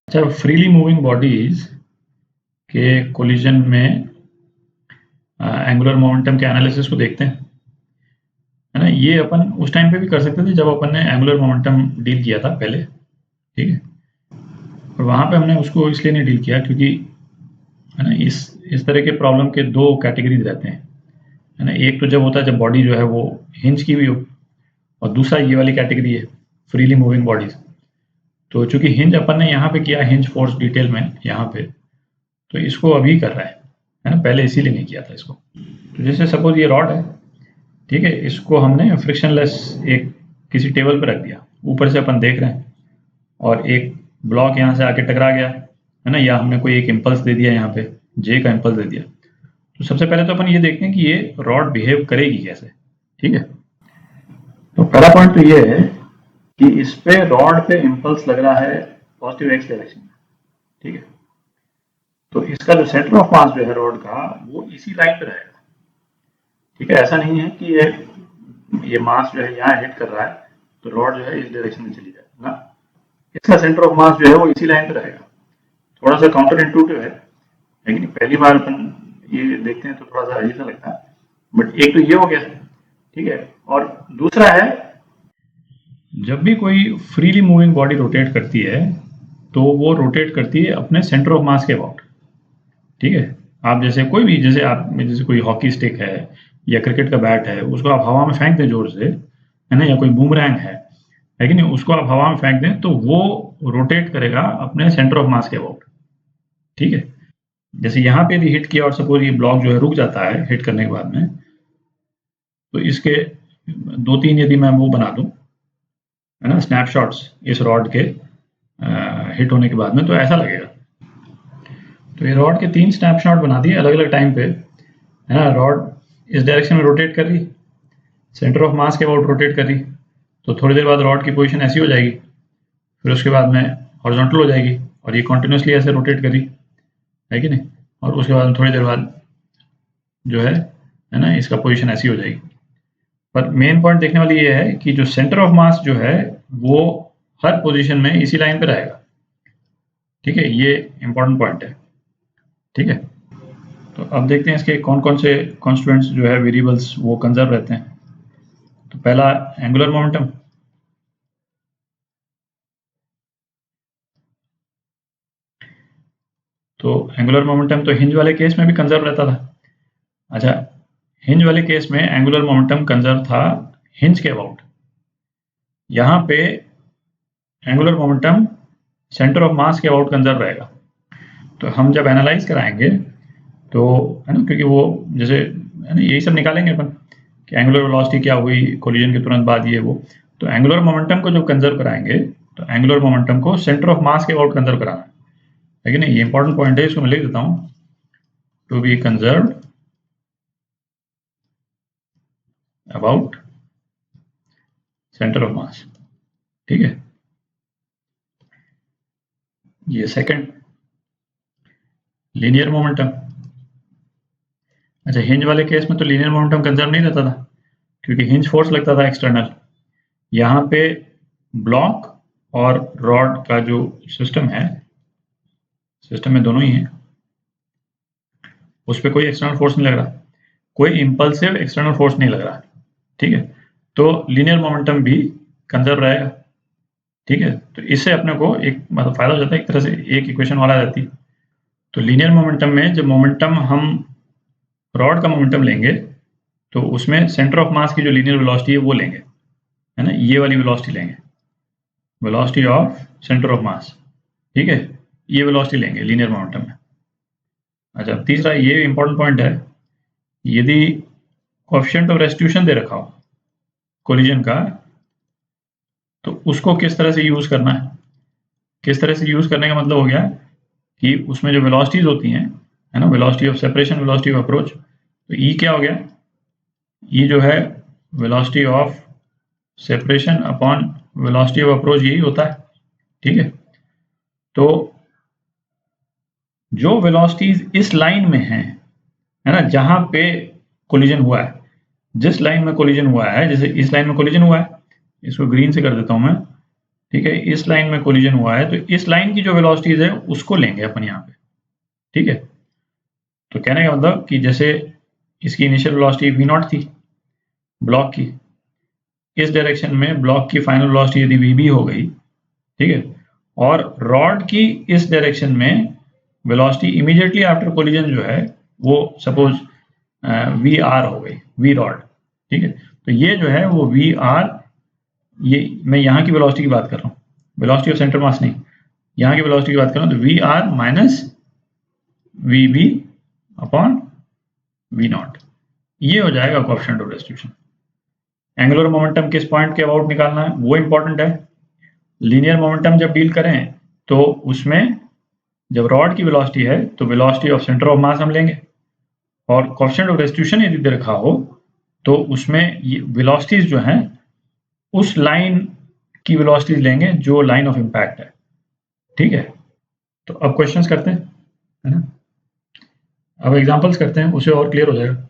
अच्छा, freely moving bodies के collision में एंगुलर मोमेंटम के एनालिसिस को देखते हैं, है ना। ये अपन उस टाइम पे भी कर सकते थे जब अपन ने एंगुलर मोमेंटम डील किया था पहले, ठीक है। और वहाँ पे हमने उसको इसलिए नहीं डील किया क्योंकि, है ना, इस तरह के प्रॉब्लम के दो कैटेगरीज रहते हैं, है ना। एक तो जब होता है जब बॉडी जो है वो हिंज की हुई हो, और दूसरा ये वाली कैटेगरी है फ्रीली मूविंग बॉडीज। तो चूंकि हिंज अपन ने यहाँ पे किया, हिंज फोर्स डिटेल में यहाँ पे, तो इसको अभी कर रहा है ना, पहले इसीलिए नहीं किया था इसको। तो जैसे सपोज ये रॉड है, ठीक है, इसको हमने फ्रिक्शनलेस एक किसी टेबल पर रख दिया, ऊपर से अपन देख रहे हैं, और एक ब्लॉक यहाँ से आके टकरा गया, है ना, या हमने कोई एक इम्पल्स दे दिया, यहाँ पे जे का इम्पल्स दे दिया। तो सबसे पहले तो अपन ये देखते हैं कि ये रॉड बिहेव करेगी कैसे, ठीक है। तो पहला पॉइंट तो ये है कि इस पे रॉड पे इम्पल्स लग रहा है पॉजिटिव एक्स डायरेक्शन में, ठीक है। तो इसका जो सेंटर ऑफ मास जो है रॉड का, वो इसी लाइन पे रहेगा, ठीक है। ऐसा नहीं है कि ये मास जो है यहाँ हिट कर रहा है तो रॉड जो है इस डायरेक्शन में चली जाए ना। इसका सेंटर ऑफ मास जो है वो इसी लाइन पे रहेगा। थोड़ा सा काउंटर इंटूटिव है, लेकिन पहली बार अपन ये देखते हैं तो थोड़ा सा अजीब सा लगता है, बट एक तो ये हो गया, ठीक है। और दूसरा है, जब भी कोई फ्रीली मूविंग बॉडी रोटेट करती है तो वो रोटेट करती है अपने सेंटर ऑफ मास के अबाउट, ठीक है। आप जैसे कोई भी, जैसे आप जैसे कोई हॉकी स्टिक है या क्रिकेट का बैट है, उसको आप हवा में फेंक दें जोर से, है ना, या कोई बूमरैंग है कि नहीं, उसको आप हवा में फेंक दें तो वो रोटेट करेगा अपने सेंटर ऑफ मास के अबाउट, ठीक है। जैसे यहाँ पे यदि हिट किया और सपोज ये ब्लॉक जो है रुक जाता है हिट करने के बाद में, तो इसके दो तीन यदि मैं वो बना दूं, है ना, स्नैपशॉट्स इस रॉड के हिट होने के बाद में, तो ऐसा लगेगा। तो ये रॉड के 3 स्नैपशॉट बना दिए अलग अलग टाइम पे, है ना। रॉड इस डायरेक्शन में रोटेट कर रही, सेंटर ऑफ मास के अबाउट रोटेट कर रही, तो थोड़ी देर बाद रॉड की पोजीशन ऐसी हो जाएगी, फिर उसके बाद में हॉरिजॉन्टल हो जाएगी, और ये कॉन्टिन्यूसली ऐसे रोटेट करी, है कि नहीं। और उसके बाद थोड़ी देर बाद जो है ना, इसका पोजीशन ऐसी हो जाएगी। पर मेन पॉइंट देखने वाली ये है कि जो सेंटर ऑफ मास जो है वो हर पोजीशन में इसी लाइन पे रहेगा, ठीक है। ये इंपॉर्टेंट पॉइंट है, ठीक है। तो अब देखते हैं इसके कौन कौन से कॉन्स्टिट्यूएंट्स जो है वेरिएबल्स वो कंजर्व रहते हैं। तो पहला एंगुलर मोमेंटम, तो एंगुलर मोमेंटम तो हिंज वाले केस में भी कंजर्व रहता था। अच्छा, हिंज वाले केस में एंगुलर मोमेंटम कंजर्व था हिंज के अबाउट। यहाँ पे एंगुलर मोमेंटम सेंटर ऑफ मास के अबाउट कंजर्व रहेगा। तो हम जब एनालाइज कराएंगे तो, है ना, क्योंकि वो जैसे, है ना, यही सब निकालेंगे अपन कि एंगुलर वेलोसिटी क्या हुई कोलिजन के तुरंत बाद, ये वो। तो एंगुलर मोमेंटम को जब कंजर्व कराएंगे तो एंगुलर मोमेंटम को सेंटर ऑफ मास के अबाउट कंजर्व कराना है, लेकिन ये इंपॉर्टेंट पॉइंट है, इसको मैं लिख देता हूँ, to be conserved about centre of mass, ठीक है। ये सेकंड, लीनियर मोमेंटम। अच्छा, हिंज वाले केस में तो लीनियर मोमेंटम कंजर्व नहीं रहता था क्योंकि हिंज फोर्स लगता था एक्सटर्नल। यहाँ पे ब्लॉक और रॉड का जो सिस्टम है, सिस्टम में दोनों ही है, उस पर कोई एक्सटर्नल फोर्स नहीं लग रहा, कोई इम्पल्सिव एक्सटर्नल फोर्स नहीं लग रहा, ठीक है। तो लीनियर मोमेंटम भी कंजर्व रहेगा, ठीक है। तो इससे अपने को एक मतलब फायदा हो जाता है, एक तरह से एक इक्वेशन और आ जाती है। तो लीनियर मोमेंटम में जब मोमेंटम हम रॉड का मोमेंटम लेंगे तो उसमें सेंटर ऑफ मास की जो लीनियर वेलोसिटी है वो लेंगे, है ना, ये वाली वेलोसिटी लेंगे, velocity of centre of mass, ठीक है। ये वेलोसिटी लेंगे लीनियर मोमेंटम में। अच्छा, तीसरा ये इंपॉर्टेंट पॉइंट है, यदि कोएफिशिएंट ऑफ रेस्टिट्यूशन दे रखा हो कोलिजन का, तो उसको किस तरह से यूज करना है। किस तरह से यूज करने का मतलब हो गया कि उसमें जो वेलोसिटीज होती हैं, है ना, velocity of separation, velocity of approach, तो ई क्या हो गया, ई जो है velocity of separation upon velocity of approach, यही होता है, ठीक है। तो जो वेलोसिटीज इस लाइन में है ना, जहां पे कोलिजन हुआ है, जिस लाइन में कोलिजन हुआ है, जैसे इस लाइन में कोलिजन हुआ है, इसको ग्रीन से कर देता हूं मैं, ठीक है, इस लाइन में कोलिजन हुआ है, तो इस लाइन की जो वेलोसिटीज है उसको लेंगे अपन यहाँ पे। ठीक है, तो कहने का मतलब कि जैसे इसकी इनिशियल वेलोसिटी v नॉट थी ब्लॉक की, इस डायरेक्शन में ब्लॉक की फाइनल वेलोसिटी यदि vb हो गई, ठीक है, और रॉड की इस डायरेक्शन में वेलोसिटी इमीडिएटली आफ्टर कोलिजन जो है वो सपोज वी आर हो गई, वी रॉड। ठीक है, तो ये जो है वो वी आर, ये मैं यहाँ की वेलोसिटी की बात कर रहा हूँ, वेलोसिटी ऑफ सेंटर मास नहीं, यहाँ की वेलोसिटी की बात कर रहा हूँ, तो V R minus V B upon V naught, ये हो जाएगा coefficient of distribution. Angular momentum किस पॉइंट के अबाउट निकालना है वो इंपॉर्टेंट है। लीनियर मोमेंटम जब डील करें तो उसमें जब रॉड की वेलोसिटी है तो वेलोसिटी ऑफ सेंटर ऑफ मास हम लेंगे, और कोएफिशिएंट ऑफ डिस्ट्रीब्यूशन यदि दे रखा हो तो उसमें ये वेलोसिटीज जो हैं उस लाइन की वेलोसिटीज लेंगे जो लाइन ऑफ इम्पैक्ट है। ठीक है, तो अब क्वेश्चंस करते हैं, है ना, अब एग्जांपल्स करते हैं, उससे और क्लियर हो जाएगा।